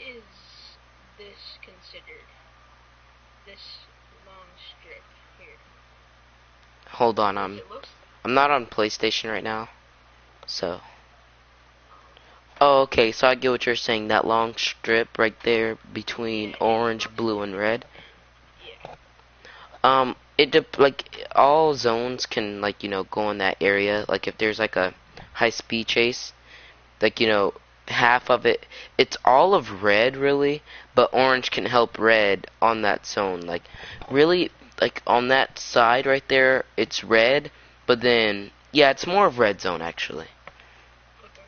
is this considered? This long strip here. Hold on, Because it looks I'm not on PlayStation right now, so. Oh, okay, so I get what you're saying. That long strip right there between orange, blue, and red. yeah. Like all zones can, like, you know, go in that area. Like if there's like a high speed chase, like, you know, half of it, it's all of red really, but orange can help red on that zone. Like really, like on that side right there, it's red, but then yeah, it's more of red zone actually. Okay.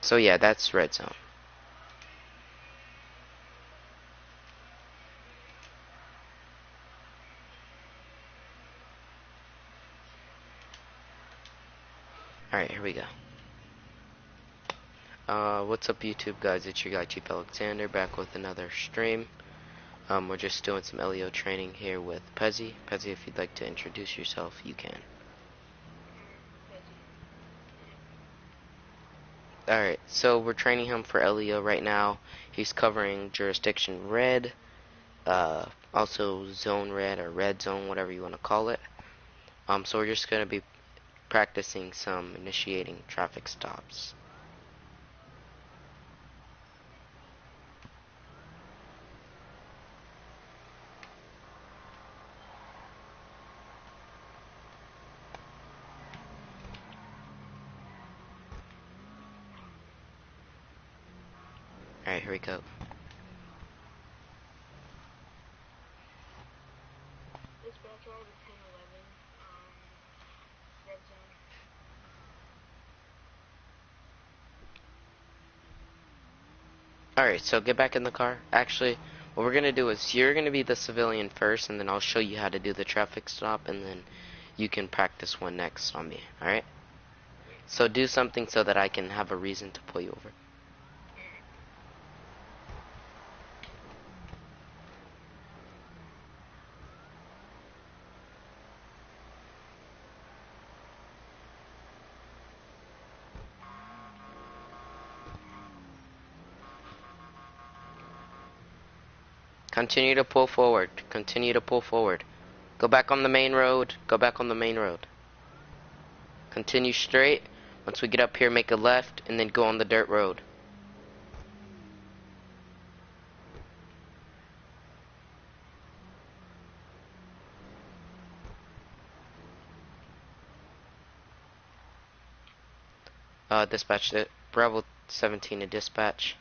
So yeah, that's red zone. Alright, here we go. What's up YouTube guys, it's your guy Chief Alexander back with another stream. We're just doing some LEO training here with Pezzy. Pezzy, if you'd like to introduce yourself, you can. Alright, so we're training him for LEO right now. He's covering jurisdiction red, also zone red or red zone, whatever you want to call it. So we're just going to be practicing some initiating traffic stops. Alright, here we go. Dispatch order 1011, red zone. Alright, so get back in the car. Actually, what we're going to do is you're going to be the civilian first, and then I'll show you how to do the traffic stop, and then you can practice one next on me. Alright? So do something so that I can have a reason to pull you over. Continue to pull forward. Continue to pull forward. Go back on the main road. Go back on the main road. Continue straight. Once we get up here, make a left, and then go on the dirt road. Dispatch it. Bravo 17 to dispatch.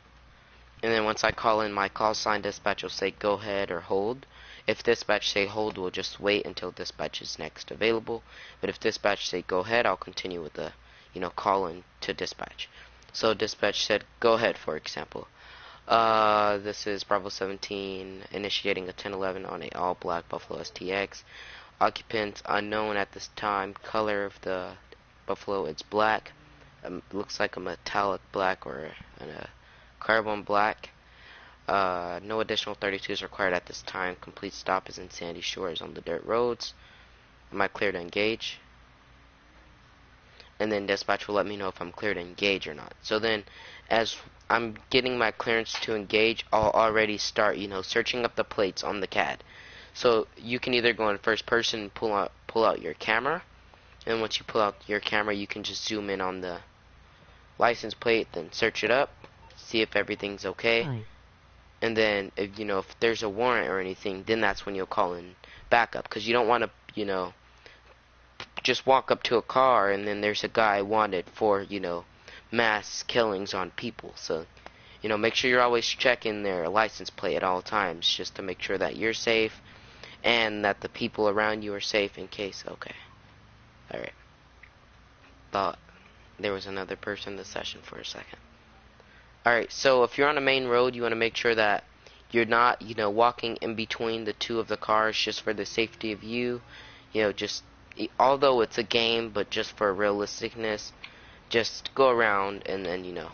And then once I call in my call sign, dispatch will say go ahead or hold. If dispatch say hold, we'll just wait until dispatch is next available. But if dispatch say go ahead, I'll continue with the, you know, call in to dispatch. So dispatch said go ahead, for example. This is Bravo 17 initiating a 1011 on a all black Buffalo STX. Occupants unknown at this time. Color of the Buffalo, it's black. Looks like a metallic black or a carbon black. No additional 32s required at this time. Complete stop is in Sandy Shores on the dirt roads. Am I clear to engage? And then dispatch will let me know if I'm clear to engage or not. So then, as I'm getting my clearance to engage, I'll already start, you know, searching up the plates on the CAD. So you can either go in first person and pull out your camera, and once you pull out your camera, you can just zoom in on the license plate, then search it up, see if everything's okay. Hi. And then, if, you know, if there's a warrant or anything, then that's when you'll call in backup, because you don't want to, you know, just walk up to a car and then there's a guy wanted for, you know, mass killings on people. So, you know, make sure you're always checking their license plate at all times, just to make sure that you're safe and that the people around you are safe in case. Okay. Alright. Thought there was another person in the session for a second. Alright, so if you're on a main road, you want to make sure that you're not, you know, walking in between the two of the cars just for the safety of you. You know, just, although it's a game, but just for realisticness, just go around and then, you know,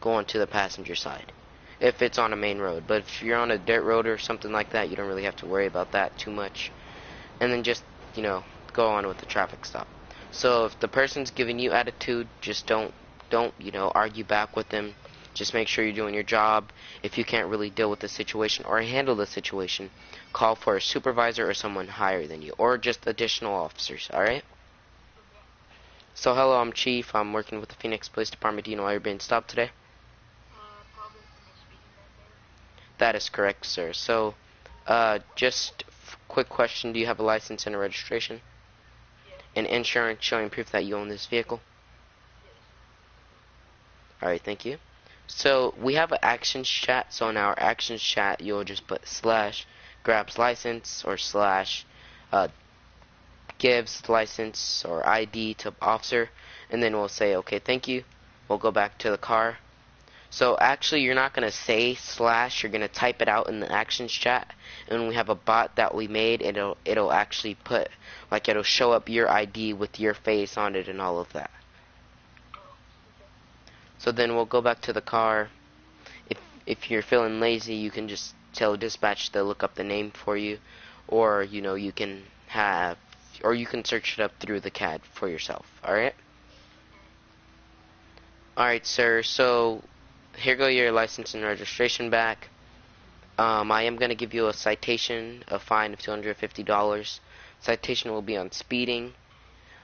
go onto the passenger side if it's on a main road. But if you're on a dirt road or something like that, you don't really have to worry about that too much. And then just, you know, go on with the traffic stop. So if the person's giving you attitude, just don't, you know, argue back with them. Just make sure you're doing your job. If you can't really deal with the situation or handle the situation, call for a supervisor or someone higher than you, or just additional officers, alright? So hello, I'm Chief. I'm working with the Phoenix Police Department. Do you know why you're being stopped today? Probably for my speeding that day. That is correct, sir. So, just quick question. Do you have a license and a registration? Yes. And insurance showing proof that you own this vehicle? Yes. Alright, thank you. So, we have an actions chat. So, in our actions chat, you'll just put / grabs license or / gives license or ID to officer. And then we'll say, okay, thank you. We'll go back to the car. So actually you're not going to say / you're going to type it out in the actions chat, and we have a bot that we made, it'll actually put, like, it'll show up your ID with your face on it and all of that. So then we'll go back to the car. If you're feeling lazy, you can just tell dispatch to look up the name for you, or you can search it up through the CAD for yourself. Alright, sir, so here go your license and registration back. I am going to give you a citation, a fine of $250. Citation will be on speeding.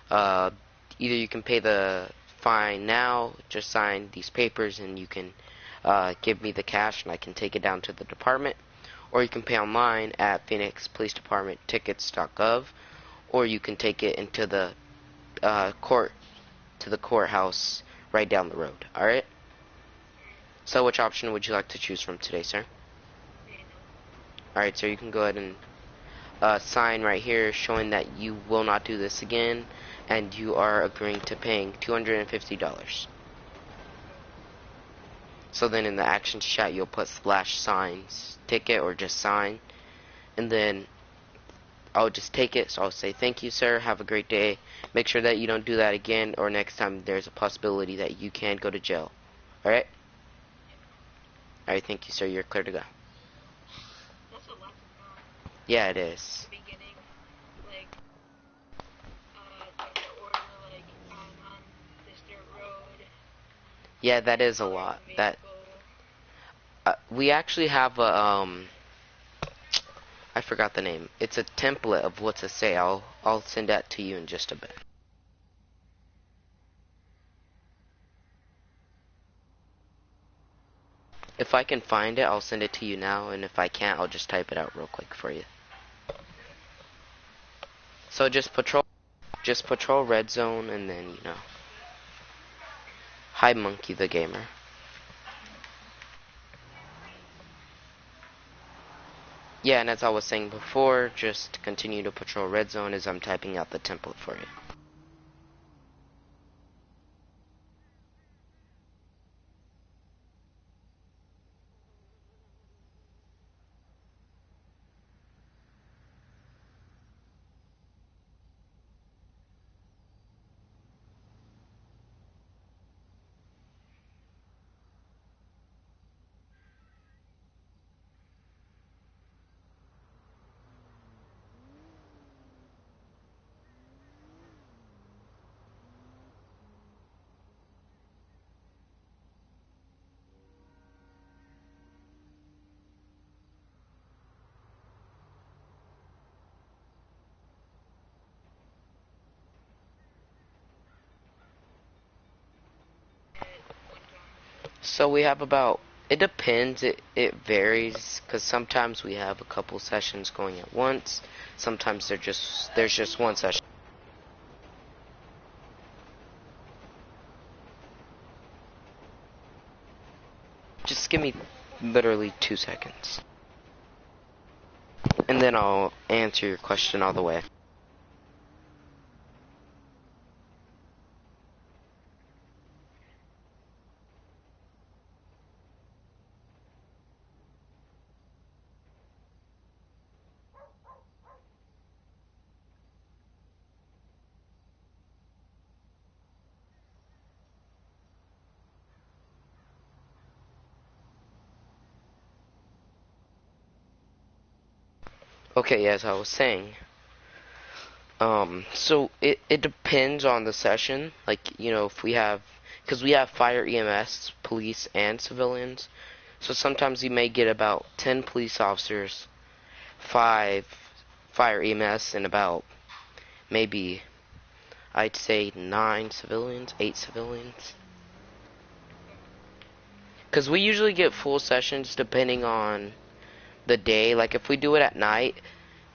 Either you can pay the fine now, just sign these papers, and you can give me the cash and I can take it down to the department. Or you can pay online at Phoenix Police Department tickets.gov, or you can take it into the courthouse right down the road. Alright? So which option would you like to choose from today, sir? Alright, so you can go ahead and sign right here showing that you will not do this again, and you are agreeing to paying $250. So then in the actions chat you'll put / signs ticket or just sign, and then I'll just take it. So I'll say thank you, sir, have a great day. Make sure that you don't do that again, or next time there's a possibility that you can go to jail. Alright? Alright, thank you, sir, you're clear to go. That's a lot to know. Yeah, it is. The beginning, like, the order, like, on this dirt road. Yeah, that is a lot. That we actually have a I forgot the name. It's a template of what to say. I'll send that to you in just a bit. If I can find it, I'll send it to you now, and if I can't, I'll just type it out real quick for you. So just patrol red zone, and then hi Monkey the Gamer. Yeah, and as I was saying before, just continue to patrol red zone as I'm typing out the template for you. So we have about, it depends, it varies, because sometimes we have a couple sessions going at once, sometimes there's just one session. Just give me literally 2 seconds, and then I'll answer your question all the way. Okay, as I was saying, so it depends on the session. Like, if we have because we have fire, EMS, police, and civilians. So sometimes we may get about 10 police officers, 5 fire EMS, and about maybe, I'd say 9 civilians, 8 civilians. Because we usually get full sessions depending on the day. Like if we do it at night,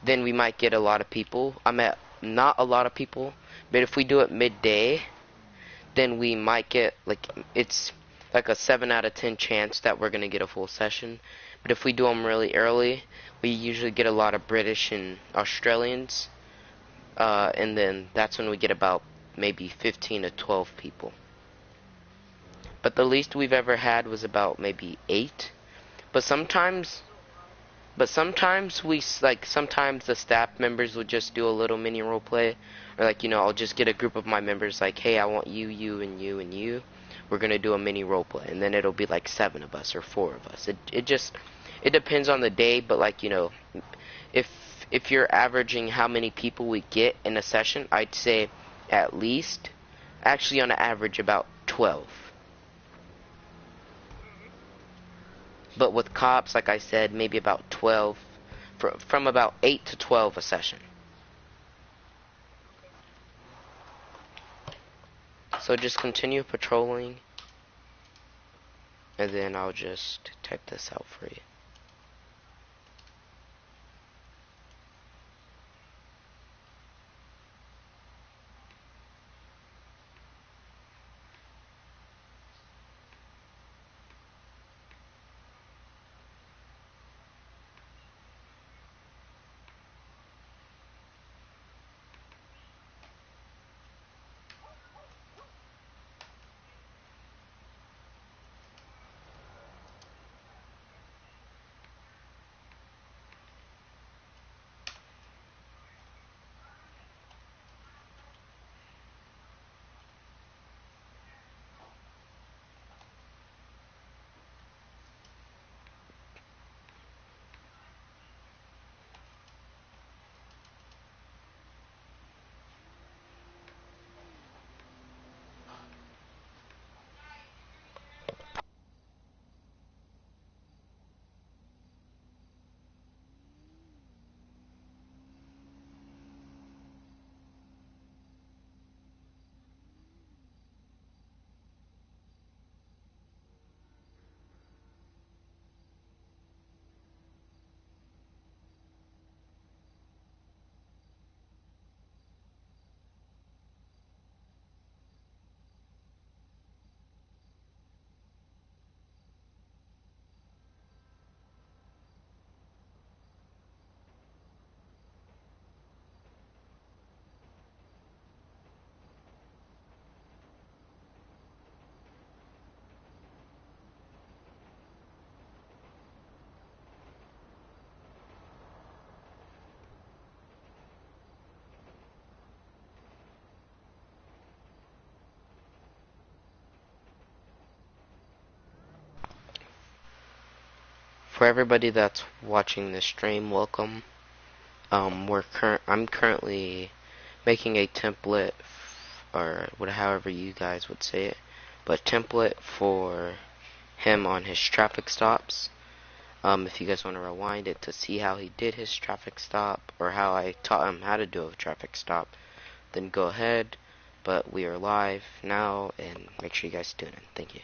then we might get a lot of people. Not a lot of people, but if we do it midday, then we might get, like, it's like a 7 out of 10 chance that we're going to get a full session. But if we do them really early, we usually get a lot of British and Australians, and then that's when we get about maybe 15 to 12 people. But the least we've ever had was about maybe 8. But sometimes sometimes the staff members will just do a little mini role play, or like, I'll just get a group of my members like, hey, I want you, you, and you, and you. We're gonna do a mini role play, and then it'll be like 7 of us or 4 of us. It depends on the day, but like, if you're averaging how many people we get in a session, I'd say at least, actually on an average, about 12. But with cops, like I said, maybe about 12, from about 8 to 12 a session. So just continue patrolling, and then I'll just type this out for you. For everybody that's watching this stream, welcome. I'm currently making a template, or however you guys would say it, but template for him on his traffic stops. If you guys want to rewind it to see how he did his traffic stop, or how I taught him how to do a traffic stop, then go ahead. But we are live now, and make sure you guys tune in. Thank you.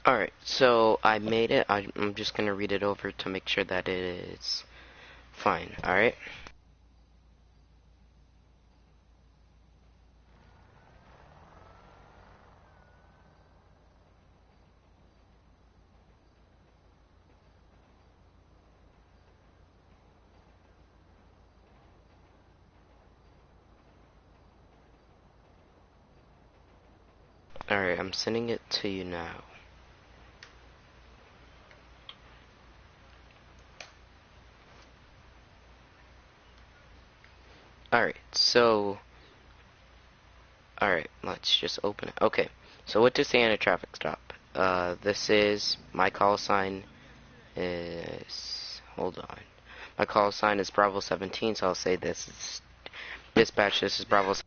Alright, so I made it. I'm just gonna read it over to make sure that it is fine, alright? Alright, I'm sending it to you now. Alright, so... Alright, let's just open it. Okay, so what to say in a traffic stop? This is... My call sign is... Hold on. My call sign is Bravo 17, so I'll say this is... Dispatch, this is Bravo 17.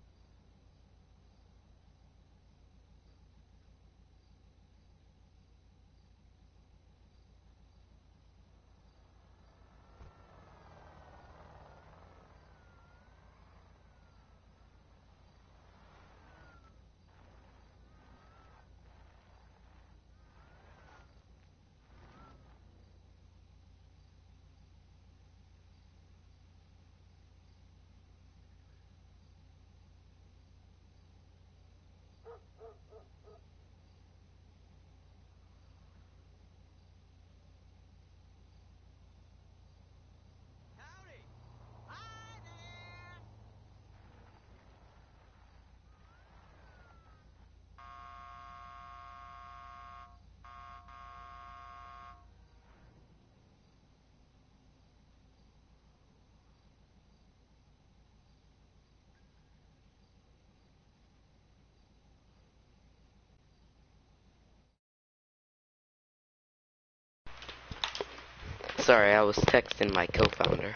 Sorry, I was texting my co-founder.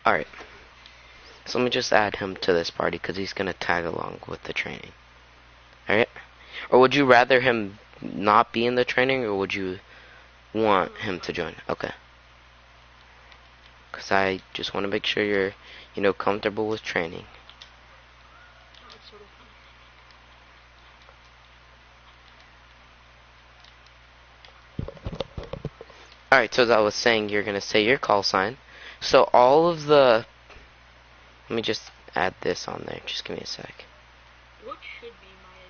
Alright, so let me just add him to this party because he's gonna tag along with the training. Alright? Or would you rather him not be in the training, or would you want him to join? Okay. Because I just want to make sure you're, you know, comfortable with training. Alright, so as I was saying, you're going to say your call sign. So all of the... Let me just add this on there. Just give me a sec. What should be my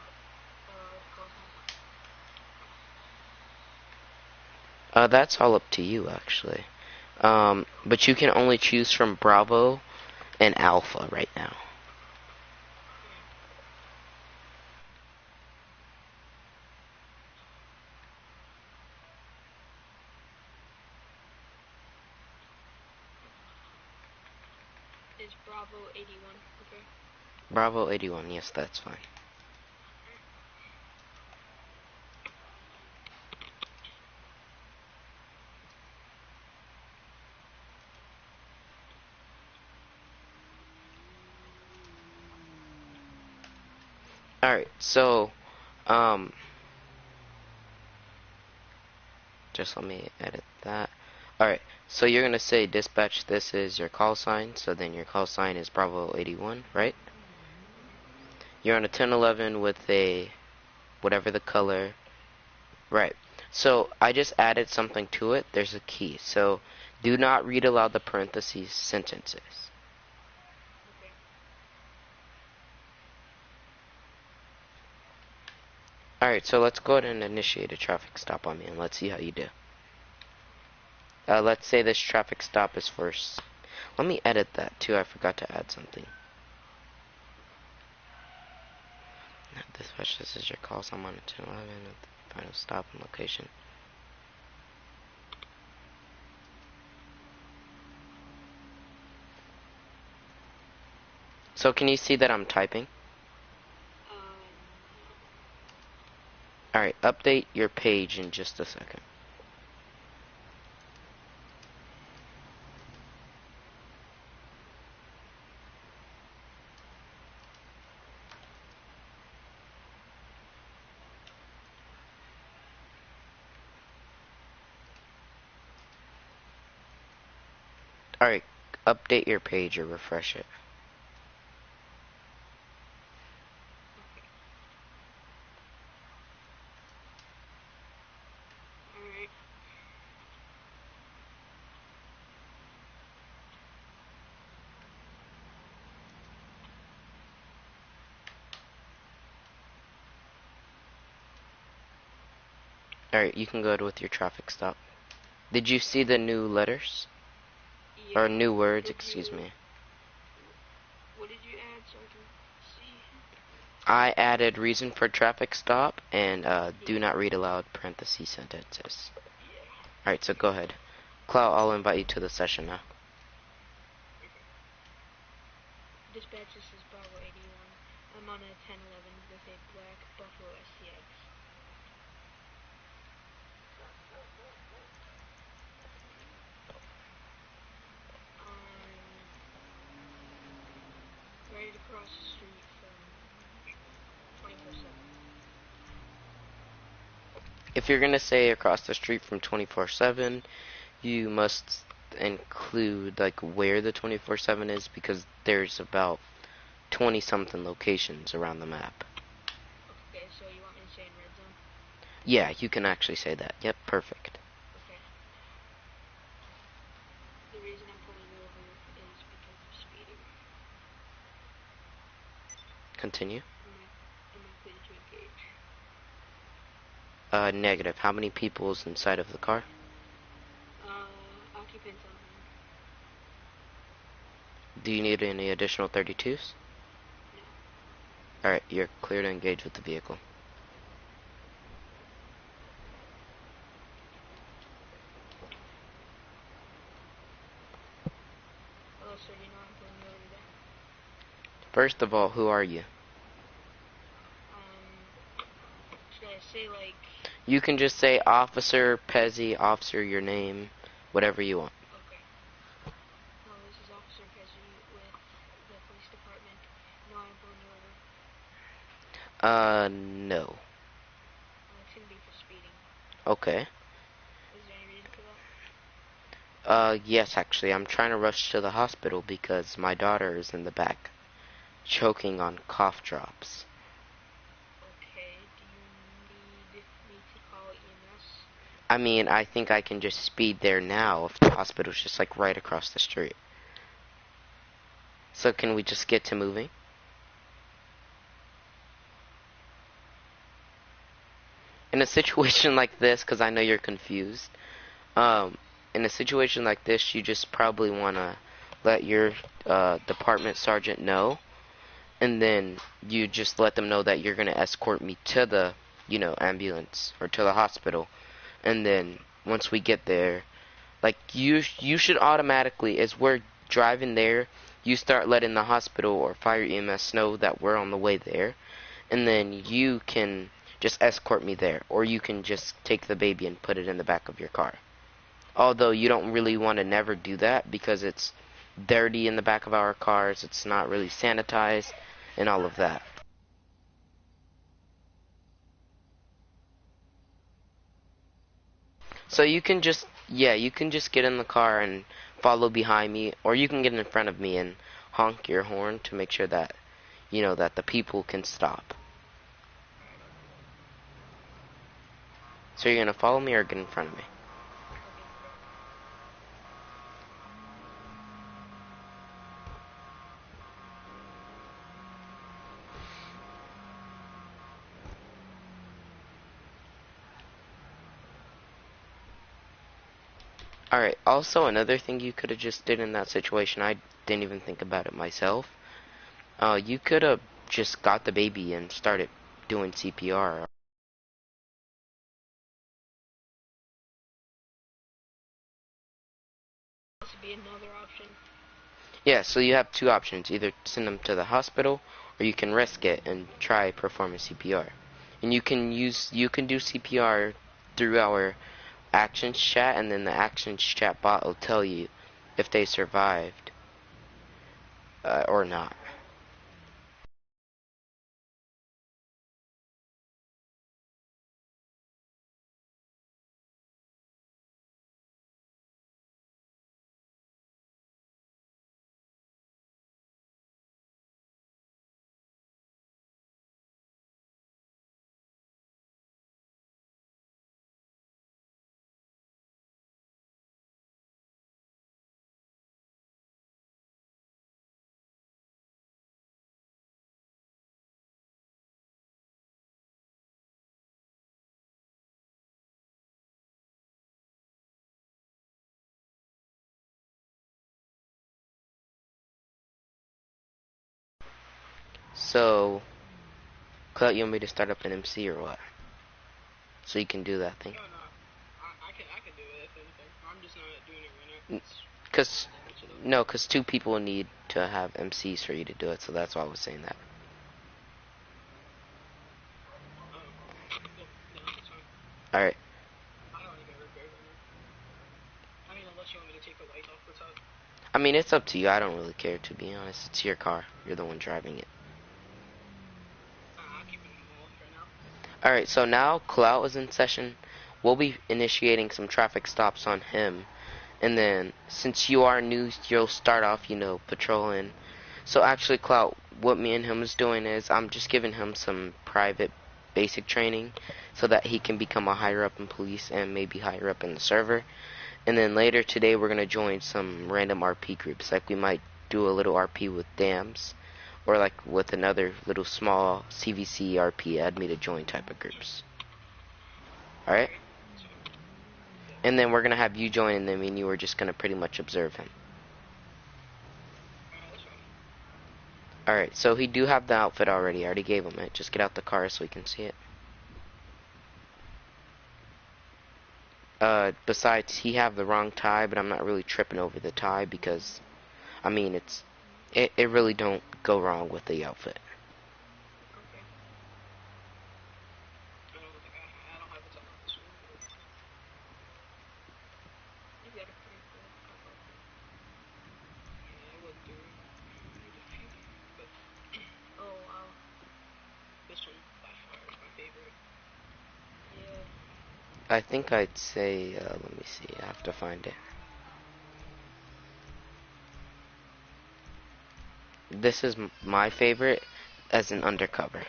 call sign? That's all up to you, actually. But you can only choose from Bravo and Alpha right now. Is Bravo 81, okay? Bravo 81, yes, that's fine. Alright, so, just let me edit that. Alright, so you're going to say, dispatch, this is your call sign. So then your call sign is Bravo 81, right? You're on a 1011 with a, whatever the color. Right. So I just added something to it. There's a key. So do not read aloud the parentheses sentences. Okay. Alright, so let's go ahead and initiate a traffic stop on me, and let's see how you do. Let's say this traffic stop is first. Let me edit that too. I forgot to add something. Dispatch, this is your call. So I'm on a 1011 with the final stop and location. So can you see that I'm typing? Alright, update your page in just a second. Alright, update your page or refresh it. Alright. Alright, you can go with your traffic stop. Did you see the new letters? Yeah. Or new words, excuse me. What did you add so I can see? I added reason for traffic stop and do not read aloud parentheses sentences. Yeah. Alright, so go ahead. Cloud, I'll invite you to the session now. Dispatch, this is Bravo 81. I'm on a 1011 with a black Buffalo STX. Right across the street from 24/7. If you're gonna say across the street from 24/7, you must include like where the 24/7 is, because there's about 20 something locations around the map. Okay, so you want me to say in red zone? Yeah, you can actually say that. Yep, perfect. Okay. The reason I'm pulling you over is because of speeding. Continue. Am I clear to engage? Negative. How many people's inside of the car? Occupants unknown. Do you need any additional 32s? No. Alright, you're clear to engage with the vehicle. Hello, sir, you know I'm pulling you over today? First of all, who are you? Should I say, like... You can just say Officer, Pezzy, Officer, your name, whatever you want. Okay. Hello, this is Officer Pesci with the police department. No, I'm pulling you over. No. It's gonna be for speeding. Okay. Is there any reason for that? Yes, actually, I'm trying to rush to the hospital because my daughter is in the back, choking on cough drops. Okay, do you need me to call EMS? I mean, I think I can just speed there now if the hospital's just like right across the street. So can we just get to moving? In a situation like this, because I know you're confused, in a situation like this, you just probably want to let your department sergeant know, and then you just let them know that you're going to escort me to the, ambulance or to the hospital. And then once we get there, like you should automatically, as we're driving there, you start letting the hospital or fire EMS know that we're on the way there, and then you can just escort me there, or you can just take the baby and put it in the back of your car. Although you don't really want to never do that because it's dirty in the back of our cars, it's not really sanitized, and all of that. So you can just, you can just get in the car and follow behind me, or you can get in front of me and honk your horn to make sure that, that the people can stop. So you're going to follow me or get in front of me? Alright, also another thing you could have just did in that situation, I didn't even think about it myself. You could have just got the baby and started doing CPR. This would be another option. Yeah, so you have two options. Either send them to the hospital, or you can risk it and try performing CPR. And you can do CPR through our actions chat, and then the actions chat bot will tell you if they survived or not. So, Clout, you want me to start up an MC or what? So you can do that thing. No, I can do it if anything. I'm just not doing it right now. Cause, no, cause 2 people need to have MCs for you to do it, so that's why I was saying that. No, it's fine. Alright. I don't want to get repaired right now. I mean, unless you want me to take the light off the top. I mean, it's up to you. I don't really care, to be honest. It's your car. You're the one driving it. I'll keep it off right now. Alright, so now Clout is in session. We'll be initiating some traffic stops on him. And then, since you are new, you'll start off, you know, patrolling. So actually, Clout, what me and him is doing is I'm just giving him some private basic training so that he can become a higher up in police and maybe higher up in the server. And then later today, we're going to join some random RP groups. Like, we might do a little RP with dams. Or like with another little small CVC RP add me to join type of groups. Alright? And then we're going to have you join them and you are just going to pretty much observe him. Alright, so he do have the outfit already. I already gave him it. Just get out the car so we can see it. Besides, he have the wrong tie, but I'm not really tripping over the tie because, I mean, it really don't go wrong with the outfit. Okay. I don't have a ton of this one. You got a pretty cool outfit. Yeah, I would do. But, oh wow. This one by far is my favorite. Yeah. I think I'd say, let me see, I have to find it. This is my favorite as an undercover.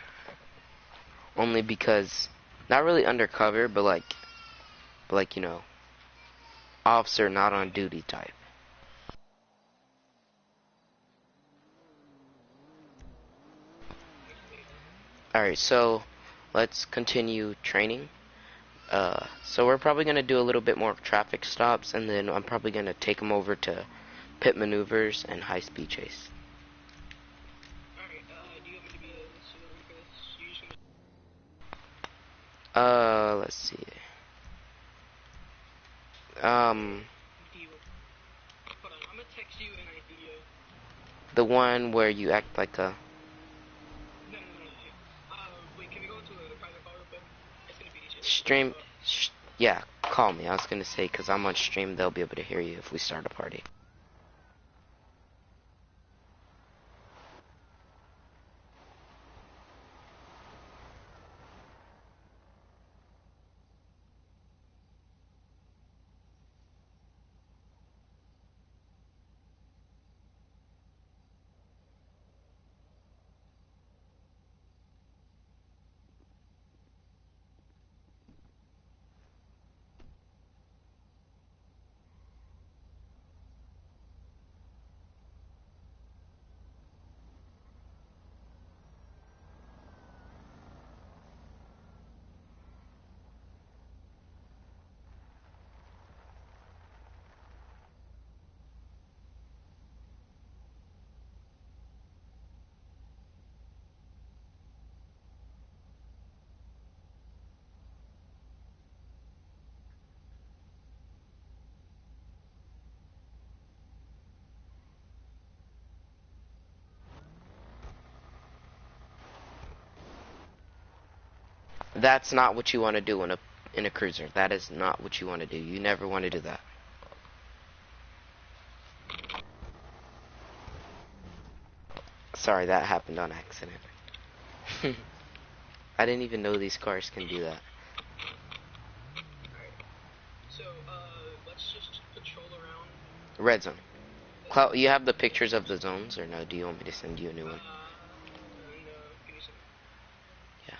Only because, not really undercover, but like, you know, officer not on duty type. Alright, so let's continue training. So we're probably going to do a little bit more traffic stops, and then I'm probably going to take them over to pit maneuvers and high-speed chase. Alright, do you want me to be a civilian for this? You just Let's see. Hold on, I'm gonna text you an idea. The one where you act like a... No. Wait, can we go into a private call real quick? It's gonna be easier. Stream... yeah, call me. I was going to say, because I'm on stream, they'll be able to hear you if we start a party. That's not what you want to do in a cruiser. That is not what you want to do. You never want to do that. Sorry, that happened on accident. I didn't even know these cars can do that. Alright. So, let's just patrol around. Red zone. Clout, you have the pictures of the zones, or no? Do you want me to send you a new one? No, give me some. Yeah.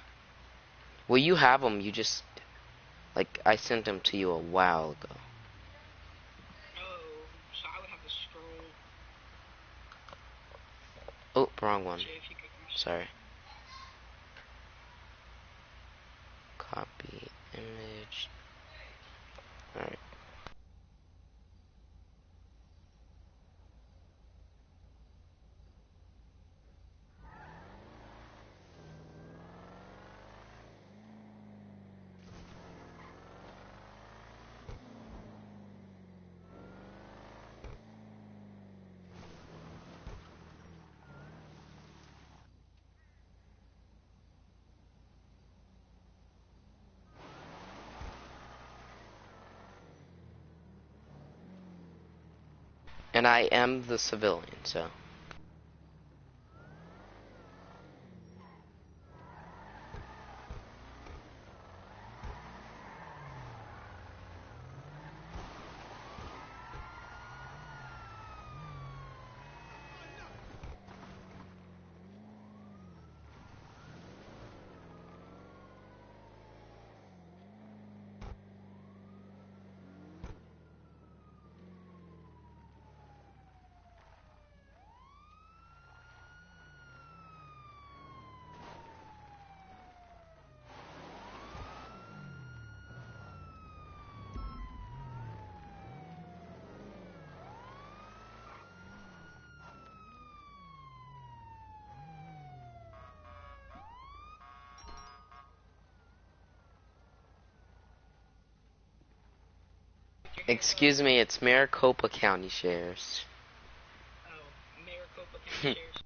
Well, you have them. You just... like, I sent them to you a while ago. Oh, so I would have to scroll. Oh, wrong one. Jay, if you could Sorry. Copy image. Alright. And I am the civilian, so. Excuse me, it's Maricopa County Sheriff's. Oh, Maricopa County Sheriff's.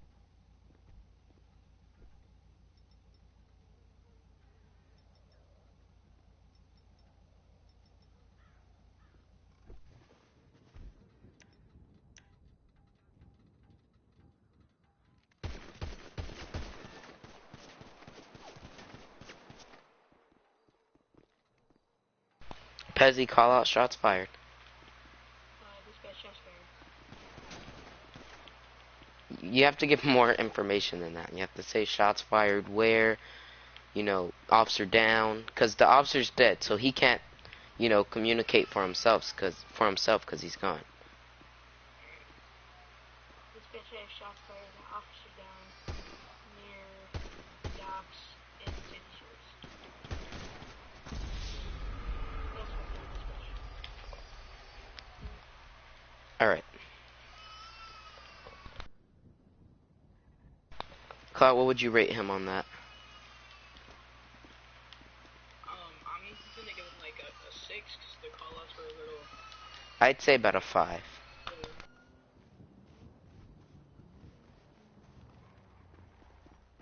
Pezzy, call out shots fired. Dispatch shots fired. You have to give more information than that. You have to say shots fired where, you know, officer down, because the officer's dead, so he can't, you know, communicate for himself, because he's gone. Dispatch has shots fired. The officer down near docks in City Shores. That's what the dispatch. Alright. Cloud, what would you rate him on that? I'm gonna give him like a 6 because the callouts were a little. I'd say about a 5.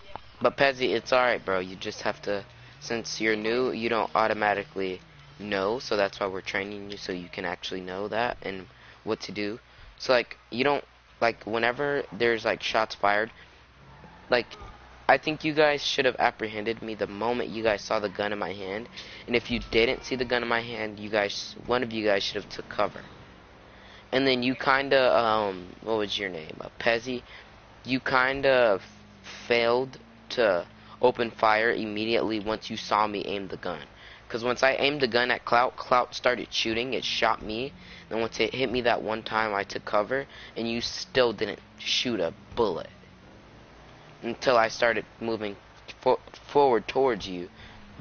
Yeah. But Pezzy, it's alright, bro. You just have to, since you're new, you don't automatically know, so that's why we're training you so you can actually know that and what to do. So, like, you don't, like, whenever there's, like, shots fired, like, I think you guys should have apprehended me the moment you guys saw the gun in my hand. And if you didn't see the gun in my hand, you guys, one of you guys should have took cover. And then you kinda, what was your name? Pezzy, you kinda failed to open fire immediately once you saw me aim the gun. Because once I aimed the gun at Clout started shooting, it shot me. And once it hit me that one time, I took cover, and you still didn't shoot a bullet. Until I started moving forward towards you,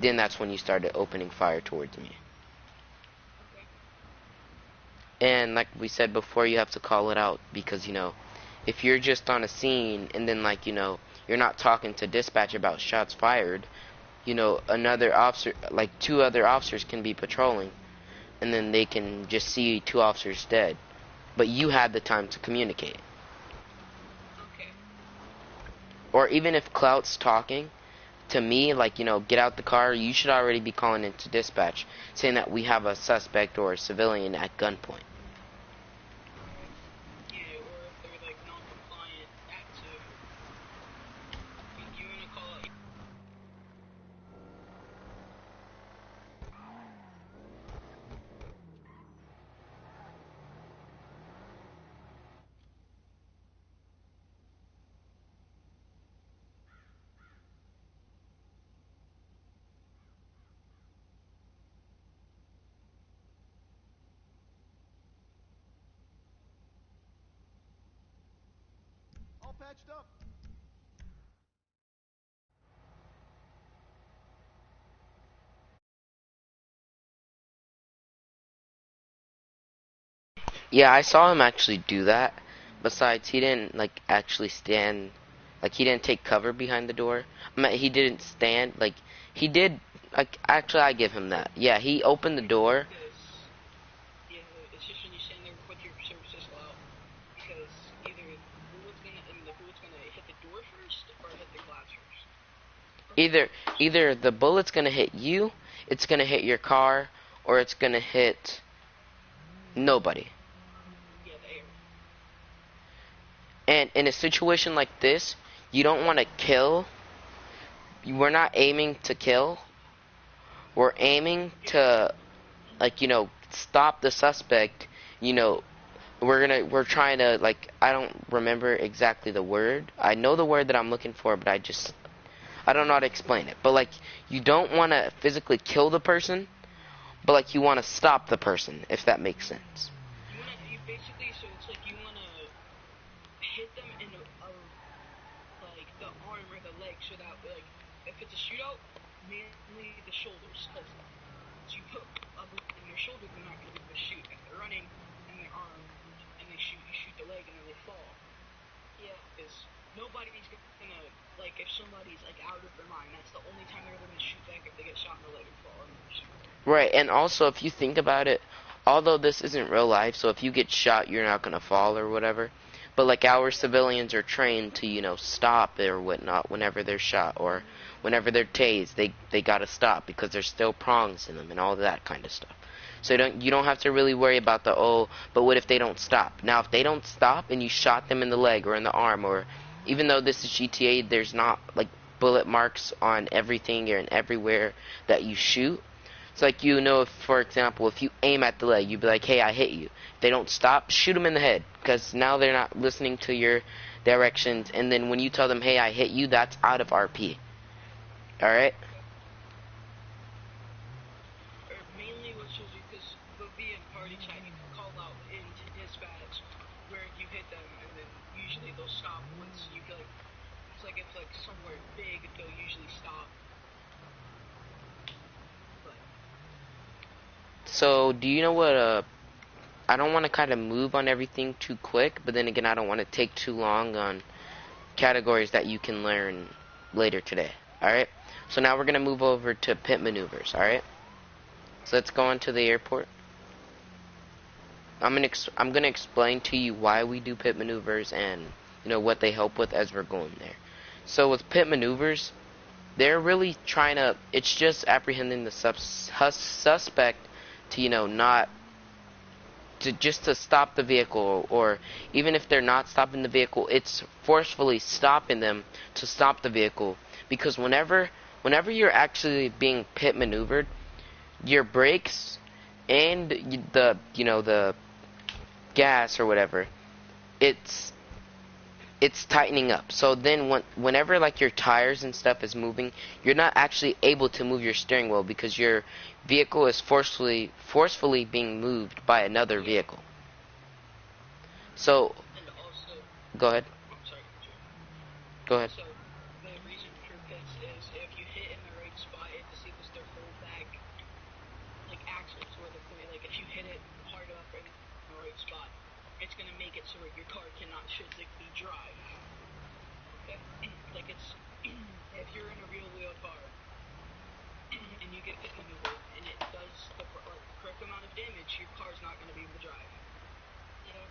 then that's when you started opening fire towards me. Okay. And like we said before, you have to call it out, because, you know, if you're just on a scene and then, like, you know, you're not talking to dispatch about shots fired, you know, another officer, like 2 other officers can be patrolling, and then they can just see 2 officers dead. But you had the time to communicate. Okay. Or even if Clout's talking to me, like, you know, get out the car, you should already be calling into dispatch, saying that we have a suspect or a civilian at gunpoint. Yeah, or if they're like non-compliant, active. You wanna call out. All patched up. Yeah, I saw him actually do that. Besides, he didn't, like, actually stand, like, he didn't take cover behind the door. I mean, he didn't stand, like, he did, like, actually, I give him that. Yeah, he opened the door. Yeah, it's just when you stand there with your service pistol out, because either the bullet's gonna hit the door first or hit the glass first. Either the bullet's gonna hit you, it's gonna hit your car, or it's gonna hit nobody. Yeah, the air. And in a situation like this, you don't want to kill. We're not aiming to kill. We're aiming to, like, you know, stop the suspect. You know, we're trying to, like, I don't remember exactly the word. I know the word that I'm looking for, but I don't know how to explain it. But, like, you don't want to physically kill the person, but, like, you want to stop the person, if that makes sense. You basically, so it's like you want to hit them in like the arm or the leg, so that, like, if it's a shootout, mainly the shoulders, because you put in their shoulder, they're not going to be able to shoot. If they're running in their arm and they shoot, you shoot the leg and then they fall. Yeah, because nobody's going to, like, if somebody's, like, out of their mind, that's the only time they're going to shoot back, if they get shot in the leg and fall. Right, and also if you think about it, although this isn't real life, so if you get shot, you're not going to fall or whatever. But, like, our civilians are trained to, you know, stop or whatnot whenever they're shot, or whenever they're tased, they got to stop because there's still prongs in them and all that kind of stuff. So you don't have to really worry about the, oh, but what if they don't stop? Now, if they don't stop and you shot them in the leg or in the arm, or even though this is GTA, there's not, like, bullet marks on everything and everywhere that you shoot. It's like, you know, if, for example, if you aim at the leg, you'd be like, hey, I hit you. If they don't stop, shoot them in the head, because now they're not listening to your directions, and then when you tell them, hey, I hit you, that's out of RP. Alright? Mainly what you'll do, because we'll be in party chat, you can call out into dispatch where you hit them, and then usually they'll stop once you feel like, it's like if, like, somewhere big, they'll usually stop. So, do you know what, I don't want to kind of move on everything too quick, but then again, I don't want to take too long on categories that you can learn later today, alright? So now we're going to move over to pit maneuvers, alright? So let's go into the airport. I'm going to explain to you why we do pit maneuvers and, you know, what they help with as we're going there. So with pit maneuvers, they're really trying to, it's just apprehending the suspect to, you know, not to stop the vehicle, or even if they're not stopping the vehicle, it's forcefully stopping them to stop the vehicle, because whenever you're actually being pit maneuvered, your brakes and the gas or whatever, it's tightening up. So then whenever, like, your tires and stuff is moving, you're not actually able to move your steering wheel because your vehicle is forcefully being moved by another vehicle. So, And also, go ahead. I'm sorry, Go ahead. so the reason for pits is if you hit in the right spot, it disables their full back, like, axles, where the point, like, if you hit it hard enough in the right spot, it's gonna make it so that your car cannot physically drive. Okay? Like, it's, if you're in a real wheel car, and you get pit maneuvered, and it does the correct amount of damage, your car's not gonna be able to drive. Yeah.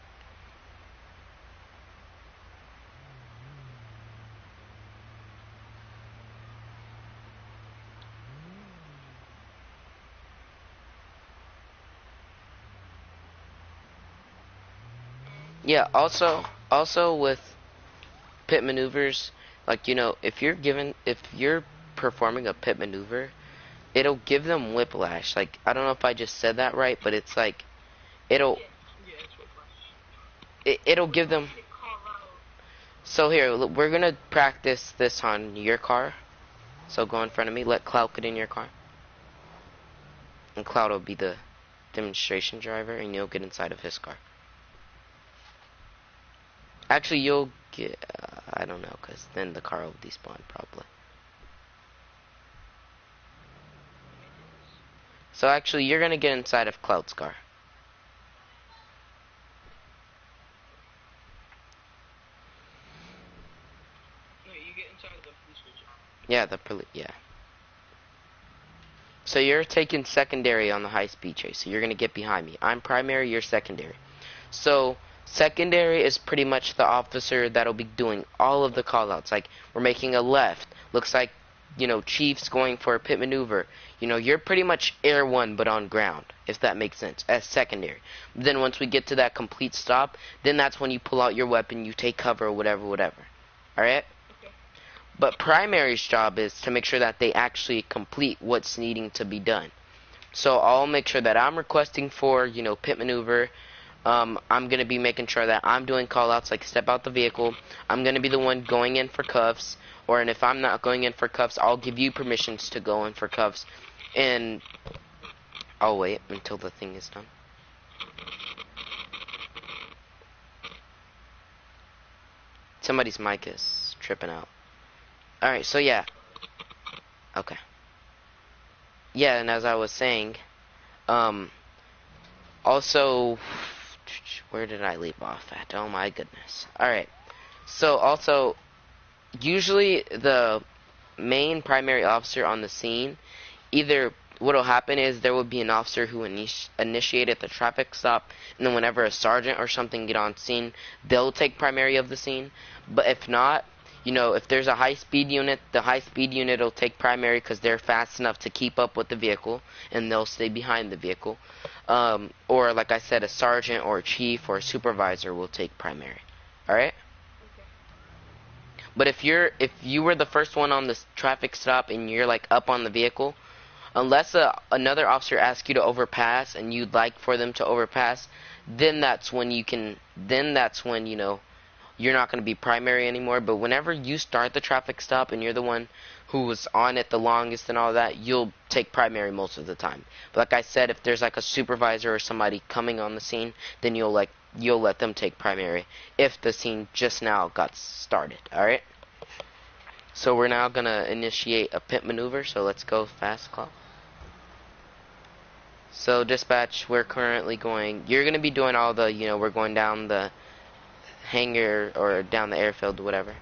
Yeah, also with pit maneuvers, like, you know, if you're performing a pit maneuver, it'll give them whiplash. Like, I don't know if I just said that right, but it's like it'll give them. So here, we're gonna practice this on your car. So go in front of me. Let Cloud get in your car, and Cloud will be the demonstration driver, and you'll get inside of his car. Actually, you'll get, I don't know, because then the car will despawn, probably. So actually, you're going to get inside of Cloud's car. No, you get inside of the police station. Yeah, yeah. So you're taking secondary on the high-speed chase, so you're going to get behind me. I'm primary, you're secondary. So secondary is pretty much the officer that'll be doing all of the callouts. Like, we're making a left. Looks like chiefs going for a pit maneuver, you're pretty much air one but on ground, if that makes sense, as secondary. Then once we get to that complete stop, then that's when you pull out your weapon, you take cover or whatever. Alright? Okay. But primary's job is to make sure that they actually complete what's needing to be done. So I'll make sure that I'm requesting for, pit maneuver. I'm going to be making sure that I'm doing call-outs like step out the vehicle. I'm going to be the one going in for cuffs. And if I'm not going in for cuffs, I'll give you permissions to go in for cuffs. And I'll wait until the thing is done. Somebody's mic is tripping out. Alright, so yeah. Okay. Yeah, and as I was saying, also, where did I leave off at? Oh my goodness. Alright, so also, usually the main primary officer on the scene, either what'll happen is there will be an officer who initiated the traffic stop, and then whenever a sergeant or something get on scene, they'll take primary of the scene. But if not, if there's a high-speed unit, the high-speed unit will take primary because they're fast enough to keep up with the vehicle, and they'll stay behind the vehicle. Or, like I said, a sergeant or a chief or a supervisor will take primary. Alright? Okay. But if you were the first one on this traffic stop and you're, like, up on the vehicle, unless another officer asks you to overpass and you'd like for them to overpass, then that's when you're not going to be primary anymore. But whenever you start the traffic stop and you're the one who was on it the longest and all that, you'll take primary most of the time. But like I said, if there's like a supervisor or somebody coming on the scene, then you'll let them take primary if the scene just now got started. Alright? So we're now going to initiate a pit maneuver, so let's go fast clock. So dispatch, we're currently you're going to be doing all the, we're going down the hangar or down the airfield, whatever.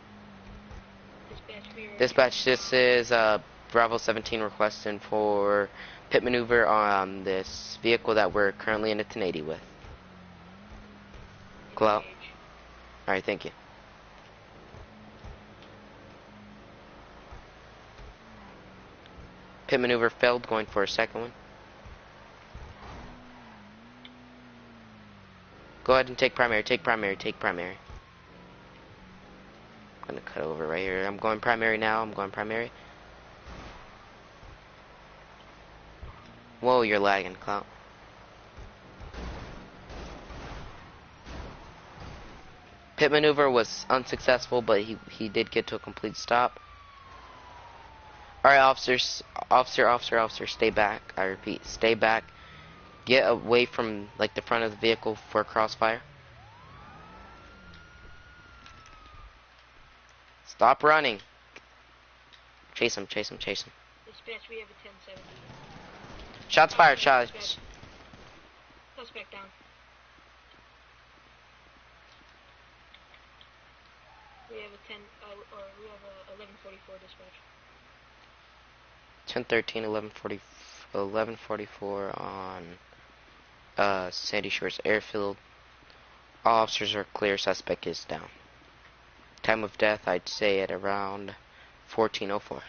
Dispatch, this is Bravo 17 requesting for pit maneuver on this vehicle that we're currently in a 1080 with. Clout. Alright, thank you. Pit maneuver failed, going for a second one. Go ahead and take primary, take primary. I'm gonna cut over right here. I'm going primary now, Whoa, you're lagging, Clout. Pit maneuver was unsuccessful, but he did get to a complete stop. Alright, officer, stay back. I repeat, stay back. Get away from, like, the front of the vehicle for crossfire. Stop running. Chase him. Dispatch, we have a 1070. Shots fired, shots. Suspect down. We have a 1144 dispatch. 1013, 1144 on Sandy Shores Airfield. All officers are clear. Suspect is down. Time of death, I'd say at around 14:04.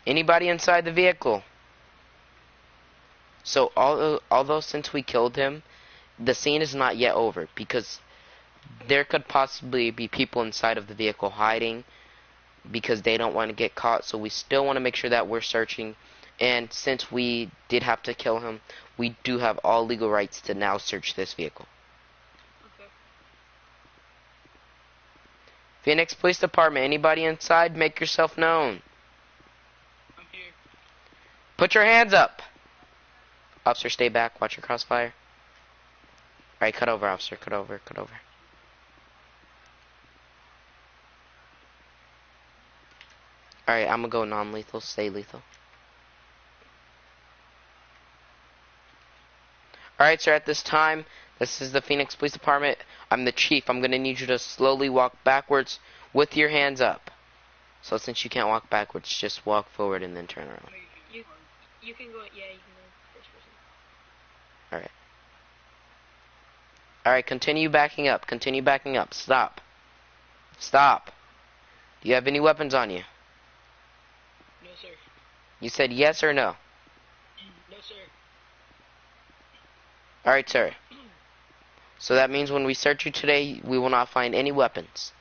Anybody inside the vehicle? So although since we killed him, the scene is not yet over because there could possibly be people inside of the vehicle hiding because they don't want to get caught. So we still want to make sure that we're searching. And since we did have to kill him, we do have all legal rights to now search this vehicle. Okay. Phoenix Police Department, anybody inside, make yourself known. I'm here. Put your hands up. Officer, stay back. Watch your crossfire. Alright, cut over, officer. Cut over. Alright, I'm gonna go non-lethal. Stay lethal. Alright, sir, at this time, this is the Phoenix Police Department. I'm the chief. I'm gonna need you to slowly walk backwards with your hands up. So since you can't walk backwards, just walk forward and then turn around. You can go, yeah, you can go first person. Alright. Alright, continue backing up. Stop. Do you have any weapons on you? No, sir. You said yes or no? No, sir. Alright, sir. So that means when we search you today, we will not find any weapons.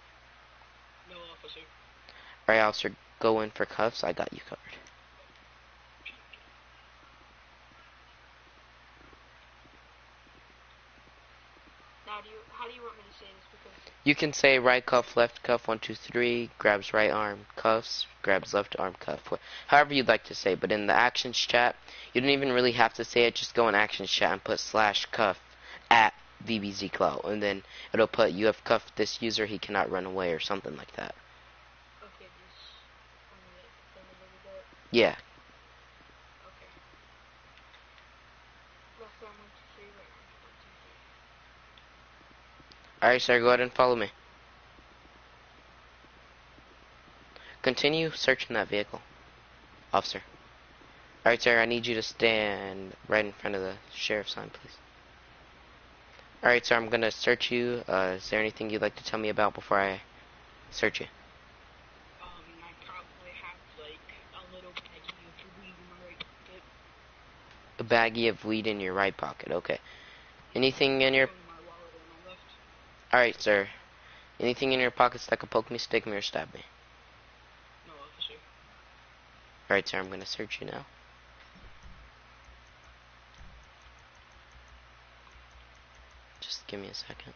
No, officer. Alright, officer, go in for cuffs. I got you covered. Now, how do you want me to say this? Because You can say right cuff, left cuff, 1, 2, 3, grabs right arm, cuffs, grabs left arm, cuff. However you'd like to say, but in the actions chat, you don't even really have to say it. Just go in actions chat and put /cuff at @VBZClout, and then it'll put you have cuffed this user, he cannot run away, or something like that. okay, just tell me what we got. Yeah. Okay. Left arm 1, 2, 3. Right arm 1, 2, 3. Alright, sir, go ahead and follow me. Continue searching that vehicle, officer. Alright, sir, I need you to stand right in front of the sheriff's sign, please. Alright, sir, I'm gonna search you. Is there anything you'd like to tell me about before I search you? I probably have like a little baggie of weed in my right pocket. A baggie of weed in your right pocket, okay. Anything in your... Phone in my wallet on my left. Alright, sir. Anything in your pockets that could poke me, stick me, or stab me? No, officer. Alright, sir, I'm gonna search you now. Just give me a second.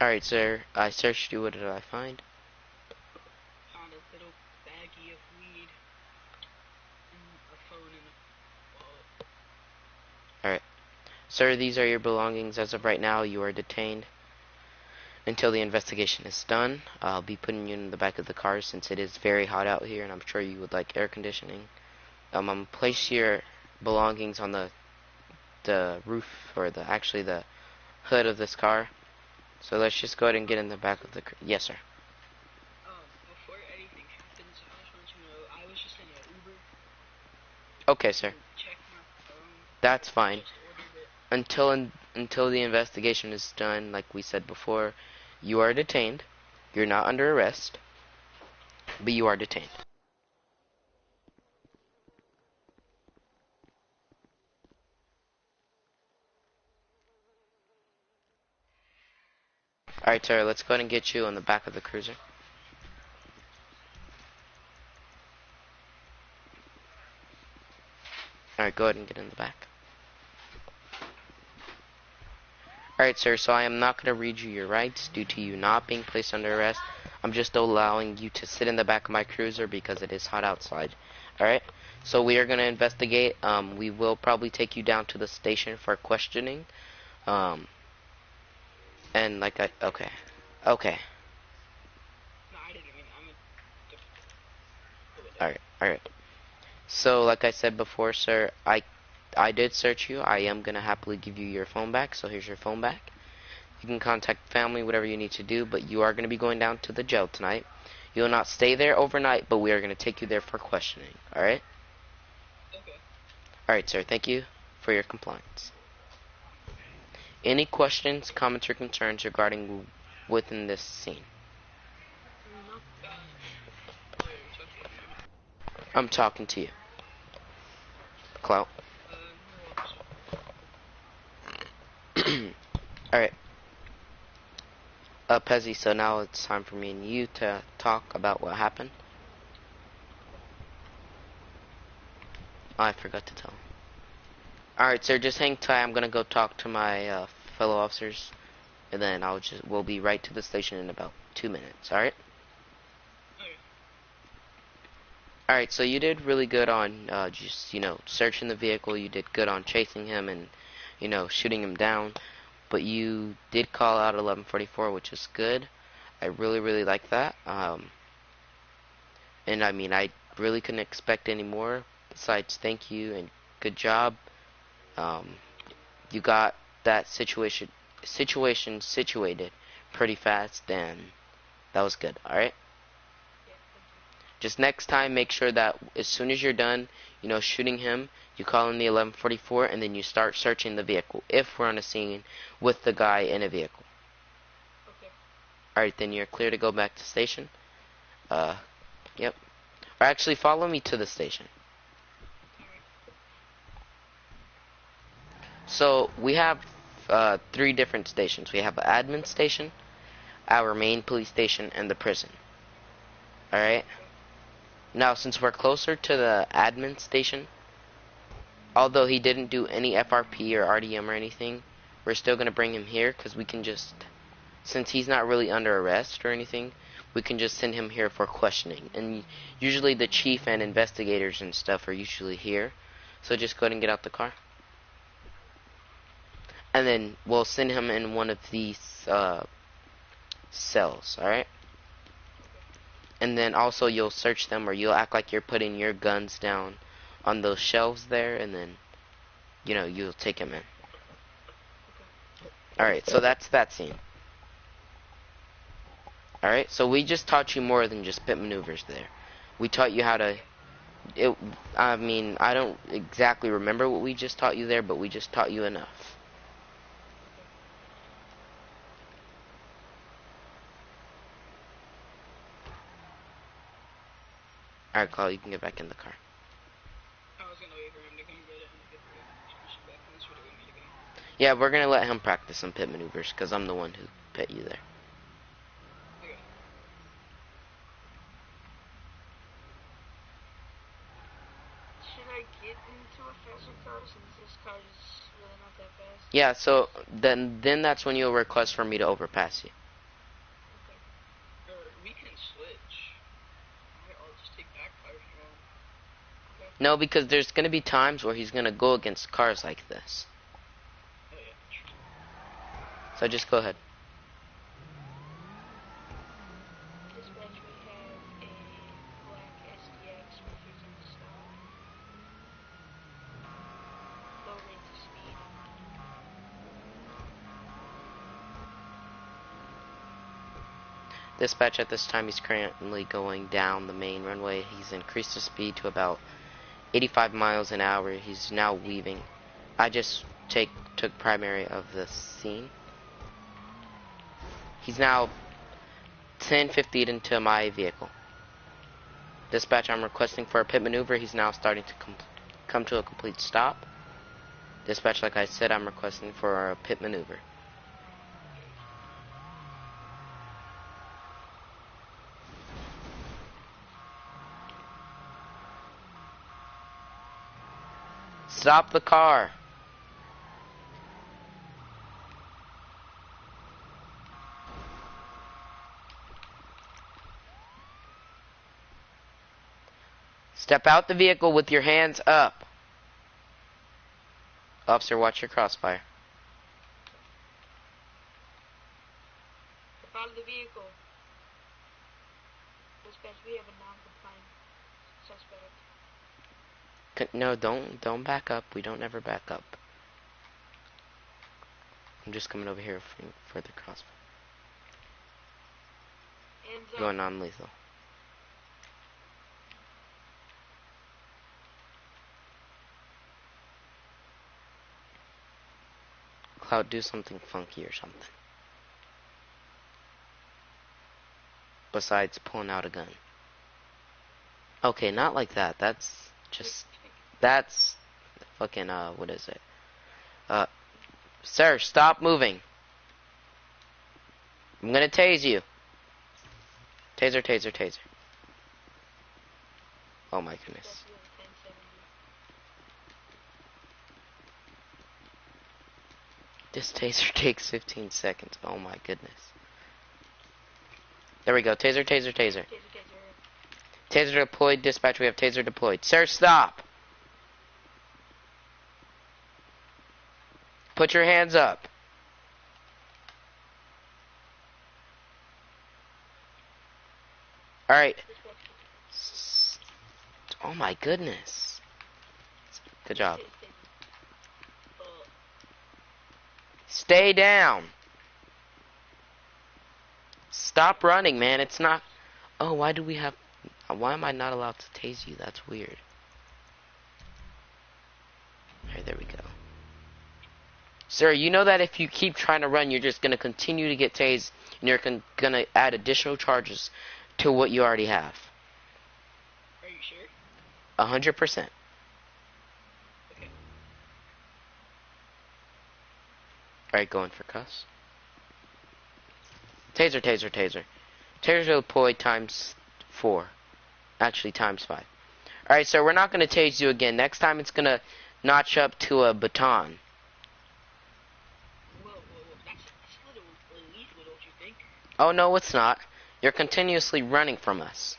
Alright, sir, I searched you. What did I find? Found a little baggie of weed and a phone in a wallet. Alright. Sir, these are your belongings. As of right now, you are detained until the investigation is done. I'll be putting you in the back of the car since it is very hot out here, and I'm sure you would like air conditioning. I'm gonna place your belongings on the roof, or actually the hood of this car. So let's just go ahead and get in the back of the car. Yes, sir. Before anything happens, I just want you to know I was just in an Uber. Okay, sir. Check my phone. That's fine. Just ordered it. Until the investigation is done, like we said before, you are detained. You're not under arrest, but you are detained. Alright, sir, let's go ahead and get you on the back of the cruiser. Alright, go ahead and get in the back. Alright, sir, so I am not going to read you your rights due to you not being placed under arrest. I'm just allowing you to sit in the back of my cruiser because it is hot outside. Alright, so we are going to investigate. We will probably take you down to the station for questioning. And okay. Okay. No, I didn't mean. Alright. So, like I said before, sir, I did search you. I am going to happily give you your phone back. So here's your phone back. You can contact family, whatever you need to do, but you are going to be going down to the jail tonight. You will not stay there overnight, but we are going to take you there for questioning. Alright? Okay. Alright, sir. Thank you for your compliance. Any questions, comments, or concerns regarding within this scene? No. I'm talking to you. Clout. No, officer. Alright. Pezzy, so now it's time for me and you to talk about what happened. Oh, I forgot to tell him. Alright, sir, just hang tight. I'm gonna go talk to my fellow officers, and then we'll be right to the station in about 2 minutes, alright? Alright, so you did really good on just, searching the vehicle. You did good on chasing him and, shooting him down. But you did call out 1144, which is good. I really, really like that. And I mean, I really couldn't expect any more besides thank you and good job. You got that situation situated pretty fast, and that was good. Alright? Yeah, Just next time, make sure that as soon as you're done, you know, shooting him, you call in the 1144, and then you start searching the vehicle, if we're on a scene with the guy in a vehicle. Okay. Alright, then you're clear to go back to station. Yep. Or actually, follow me to the station. So, we have 3 different stations. We have an admin station, our main police station, and the prison. Alright? Now, since we're closer to the admin station, although he didn't do any FRP or RDM or anything, we're still going to bring him here, because we can just, since he's not really under arrest or anything, we can just send him here for questioning. And usually the chief and investigators and stuff are usually here. So just go ahead and get out the car. And then we'll send him in one of these cells, alright? And then also you'll search them, or you'll act like you're putting your guns down on those shelves there, and then, you know, you'll take him in. Alright, so that's that scene. Alright, so we just taught you more than just pit maneuvers there. We taught you how to... I mean, I don't exactly remember what we just taught you there, but we just taught you enough. Alright, Carl, you can get back in the car. I was gonna wait for him to come get it and get back and that's where they want me to go. Yeah, we're gonna let him practice some pit maneuvers, because I'm the one who pit you there. Okay. Should I get into a faster car since this car is really not that fast? Yeah, so then that's when you'll request for me to overpass you. Okay. Or we can switch. I'll just take that car if you want. Okay. No, because there's gonna be times where he's gonna go against cars like this. Oh yeah. So just go ahead. Dispatch, we have a black SDX refusing to stop. Low rates of speed. Dispatch, at this time he's currently going down the main runway. He's increased his speed to about 85 miles an hour. He's now weaving. I just took primary of the scene. He's now 10 feet into my vehicle. Dispatch, I'm requesting for a pit maneuver. He's now starting to come to a complete stop. Dispatch, like I said, I'm requesting for a pit maneuver. Stop the car. Step out the vehicle with your hands up. Officer, watch your crossfire. Step out of the vehicle. Dispatch, we have a non-compliant suspect. No, don't back up. We don't ever back up. I'm just coming over here for the crossfire. Hands up. Going non-lethal. Cloud, do something funky or something. Besides pulling out a gun. Okay, not like that. That's just... That's... Fucking, what is it? Sir, stop moving. I'm gonna tase you. Taser, taser, taser. Oh my goodness. This taser takes 15 seconds. Oh my goodness. There we go. Taser, taser, taser. Taser deployed. Dispatch, we have taser deployed. Sir, stop. Put your hands up. Alright. Oh my goodness. Good job. Stay down. Stop running, man. It's not... Oh, why do we have... Why am I not allowed to tase you? That's weird. Alright, there we go. Sir, you know that if you keep trying to run, you're just going to continue to get tased, and you're going to add additional charges to what you already have. Are you sure? 100%. Okay. Alright, going for cuss. Taser, taser, taser. Taser deployed times 4. Actually, times 5. Alright, so we're not going to tase you again. Next time it's going to notch up to a baton. Whoa, that's a little lethal, don't you think? Oh, no, it's not. You're continuously running from us.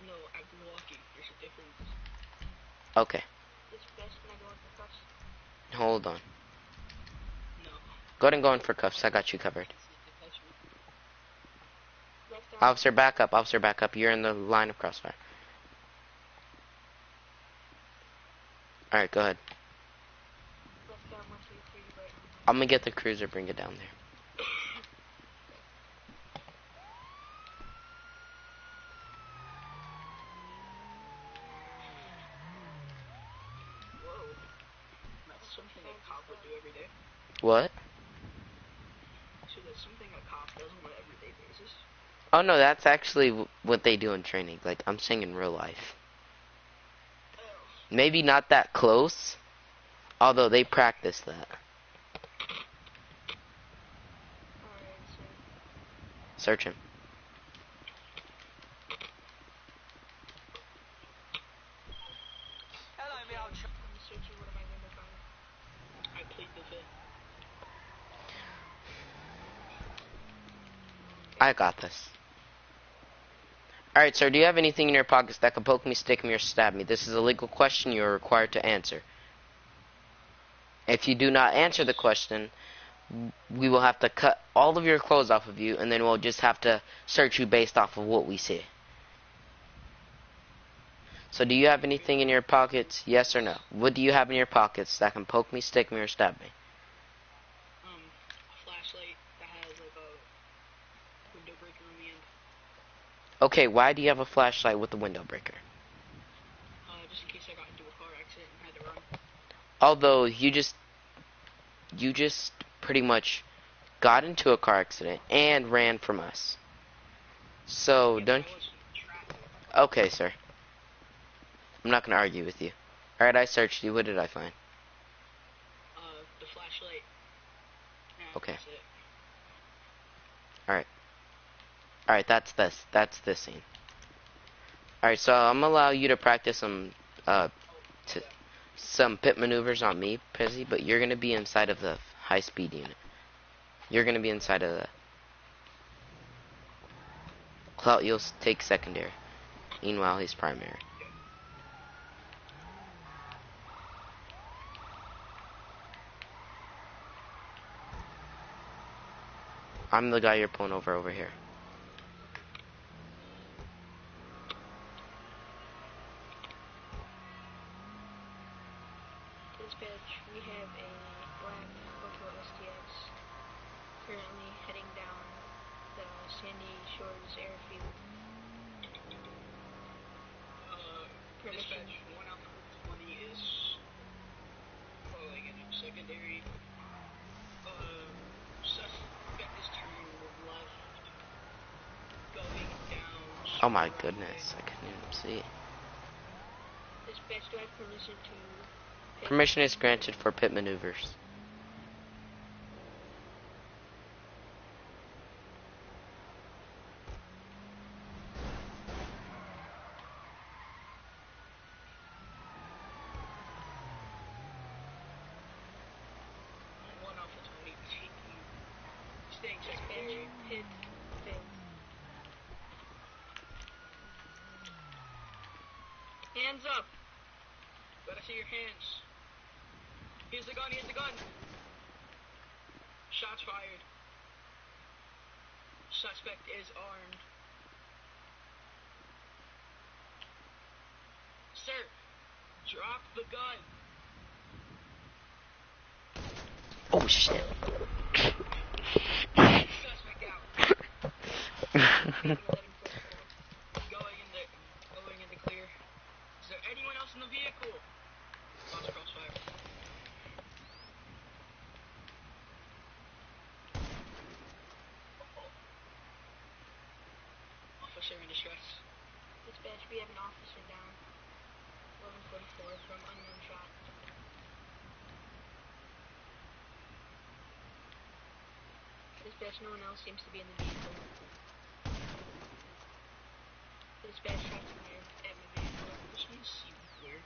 No, I've been walking. There's a difference. Okay. Is it best when I go in for cuffs? Hold on. No. Go ahead and go in for cuffs. I got you covered. Left arm. Officer, back up. Officer, back up. You're in the line of crossfire. Alright, go ahead. Left arm, 1, 2, 3, right arm. I'm gonna get the cruiser, bring it down there. Whoa. That's something a cop would do every day. What? So that's something a cop does on an everyday basis. Oh no, that's actually what they do in training. Like, I'm saying in real life. Oh. Maybe not that close, although they practice that. Alright, so. Search him. Hello, okay, I'm searching. What am I going to find? I plead the fifth. I got this. Alright, sir, do you have anything in your pockets that could poke me, stick me, or stab me? This is a legal question you are required to answer. If you do not answer the question, we will have to cut all of your clothes off of you, and then we'll just have to search you based off of what we see. So do you have anything in your pockets, yes or no? What do you have in your pockets that can poke me, stick me, or stab me? A flashlight that has like a window breaker on the end. Okay, why do you have a flashlight with a window breaker? Just in case I got into a car accident and had to run. Although you just pretty much got into a car accident and ran from us. So Yeah, don't. I was in traffic. Okay, sir. I'm not gonna argue with you. All right, I searched you. What did I find? The flashlight. Okay. That's it. All right, that's this scene. All right, so I'm gonna allow you to practice some pit maneuvers on me, Pizzy, but you're gonna be inside of the high-speed unit. You're gonna be inside of the Clout. You'll take secondary. Meanwhile, he's primary. I'm the guy you're pulling over here. Dispatch, we have a black Volvo STX currently heading down the Sandy Shores airfield. Permission. Dispatch, 1 out of 20 is calling in secondary. Suspect is turning left, going down. Oh my goodness, I couldn't even see. Dispatch, do I have permission to... Permission is granted for pit maneuvers. Pit failed. Hands up! Gotta see your hands. Here's the gun, here's the gun! Shots fired. Suspect is armed. Sir, drop the gun! Oh shit. Suspect out. Going in officer in distress. Dispatch, we have an officer down. 1144 from unknown shot. Dispatch, no one else seems to be in the vehicle. Dispatch, shots fired at my vehicle. Just need to see where.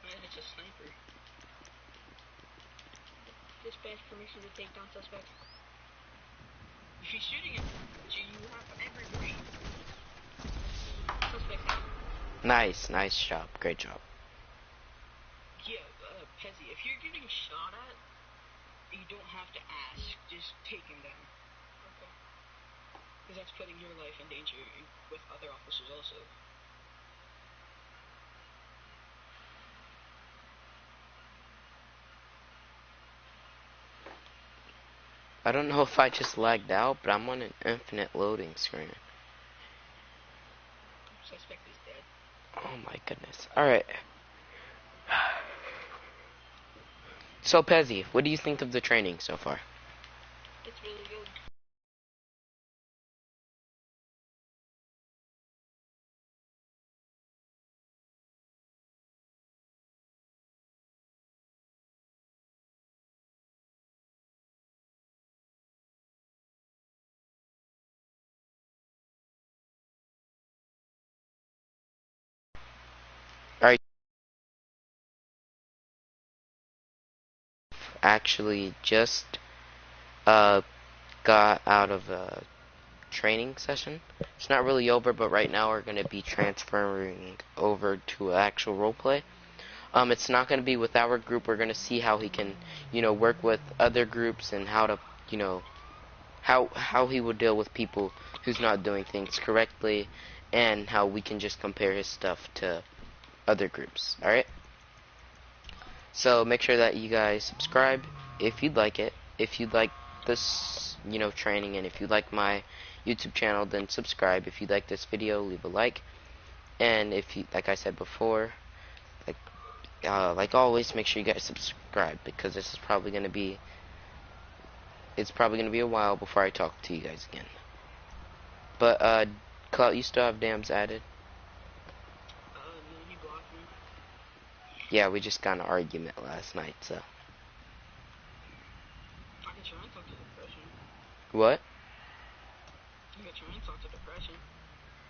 Man, it's a sniper. Dispatch, permission to take down suspect. If he's shooting at you, you have every right. Suspect down. Nice job. Great job. Yeah, Pezzy, if you're getting shot at, you don't have to ask. Just take him down. Okay. Because that's putting your life in danger with other officers also. I don't know if I just lagged out, but I'm on an infinite loading screen. Suspect is dead. Oh my goodness. Alright. So, Pezzy, what do you think of the training so far? It's really good. Alright. Actually, just got out of a training session. It's not really over, but right now we're going to be transferring over to actual roleplay. It's not going to be with our group. We're going to see how he can, work with other groups and how to, how he would deal with people who's not doing things correctly, and how we can just compare his stuff to other groups. Alright? So make sure that you guys subscribe if you'd like it. If you'd like this, training, and if you like my YouTube channel, then subscribe. If you like this video, leave a like. And if you, like I said before, like always, make sure you guys subscribe, because this is probably gonna be, it's probably gonna be a while before I talk to you guys again. But Clout, you still have dams added? No, he blocked me. Yeah, we just got in an argument last night, so. I can try and talk to Depression. What? I can try and talk to Depression.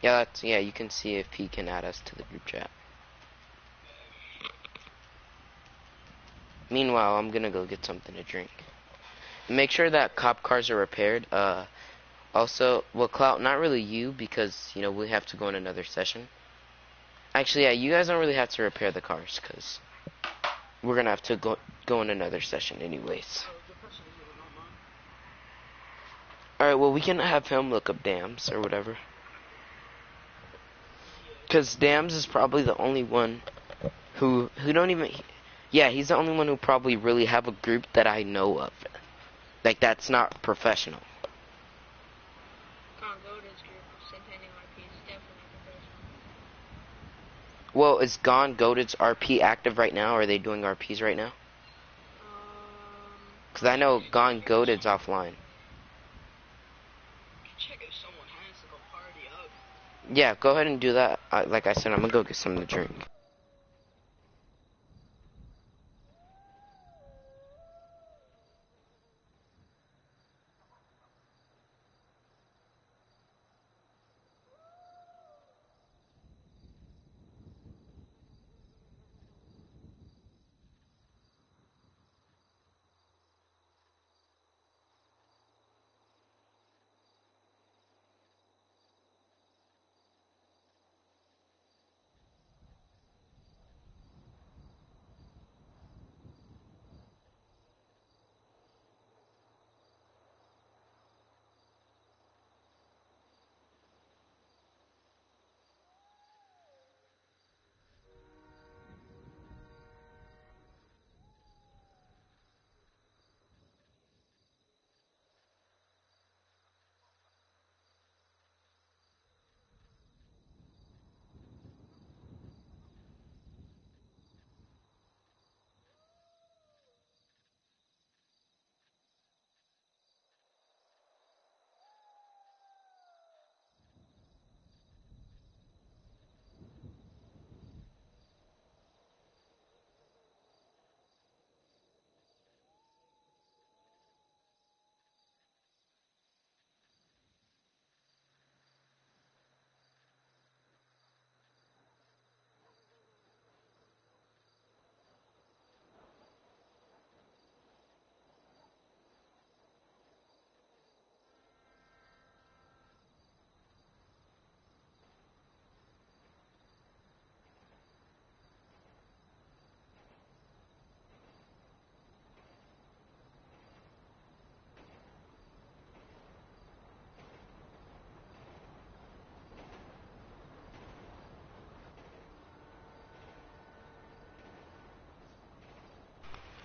Yeah, you can see if he can add us to the group chat. Meanwhile, I'm gonna go get something to drink. Make sure that cop cars are repaired. Also, well, Clout, not really you, because, we have to go in another session. Actually, yeah, you guys don't really have to repair the cars, because we're gonna have to go in another session anyways. Alright, well, we can have him look up dams, or whatever. Because dams is probably the only one who don't even... Yeah, he's the only one who probably really have a group that I know of. Like, that's not professional. Well, is 𝐺𝑢𝑦𝑠 RP active right now? Are they doing RPs right now? Because I know 𝐺𝑢𝑦𝑠 offline. Check if someone has to go party up. Yeah, go ahead and do that. Like I said, I'm gonna go get something to drink.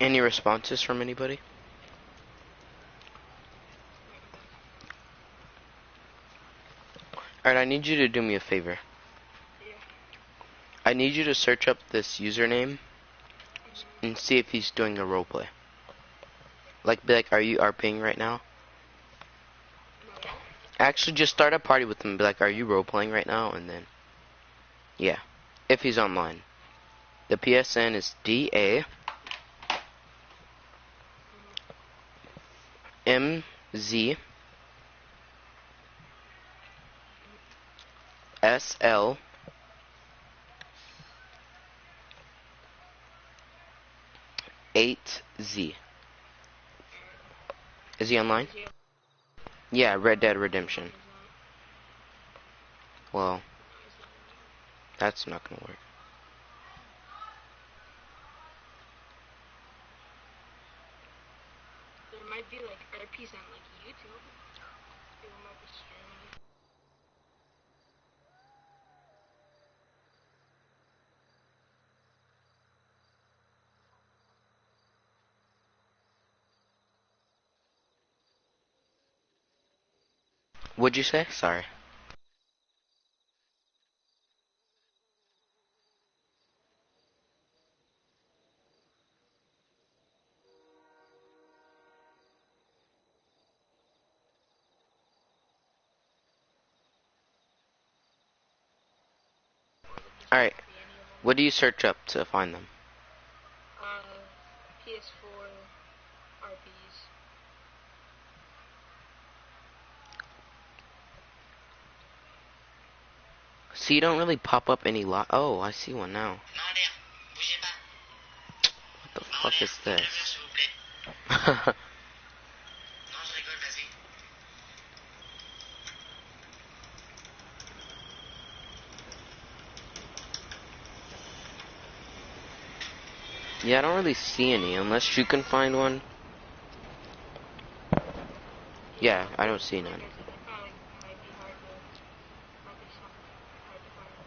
Any responses from anybody? Alright, I need you to do me a favor. Yeah. I need you to search up this username and see if he's doing a roleplay. Like, be like, are you RPing right now? No. Actually, just start a party with him and be like, are you roleplaying right now? And then, yeah, if he's online. The PSN is 𝐷𝑎 𝐺 𝐿 8Z. Is he online? Is he Yeah, Red Dead Redemption. He's Well, not. No, he's not online. that's not gonna work. There might be like RPs on like YouTube. People might be streaming. What'd you say? Sorry. Alright, Be any of them. what do you search up to find them? PS4 RPs. See, you don't really pop up any Oh, I see one now. What the fuck is this? Yeah, I don't really see any, unless you can find one. Yeah, I don't see none. Like I said, they probably might be hard to. Might be some hard to find.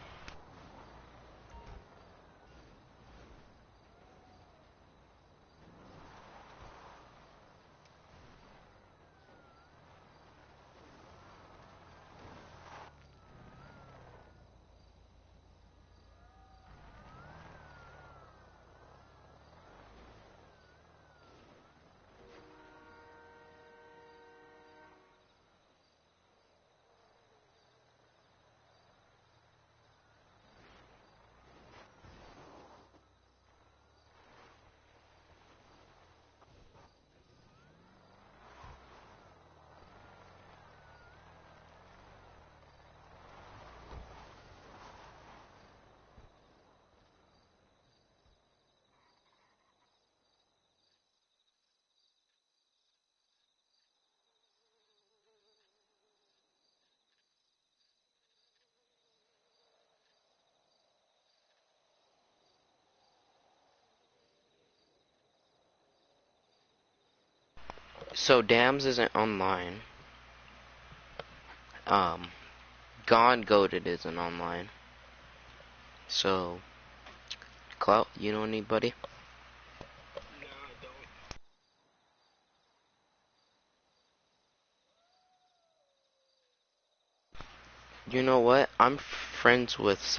So, Dams isn't online. Gone Goated isn't online. So, Clout, you know anybody? No, I don't. You know what? I'm friends with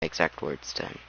exact words to him.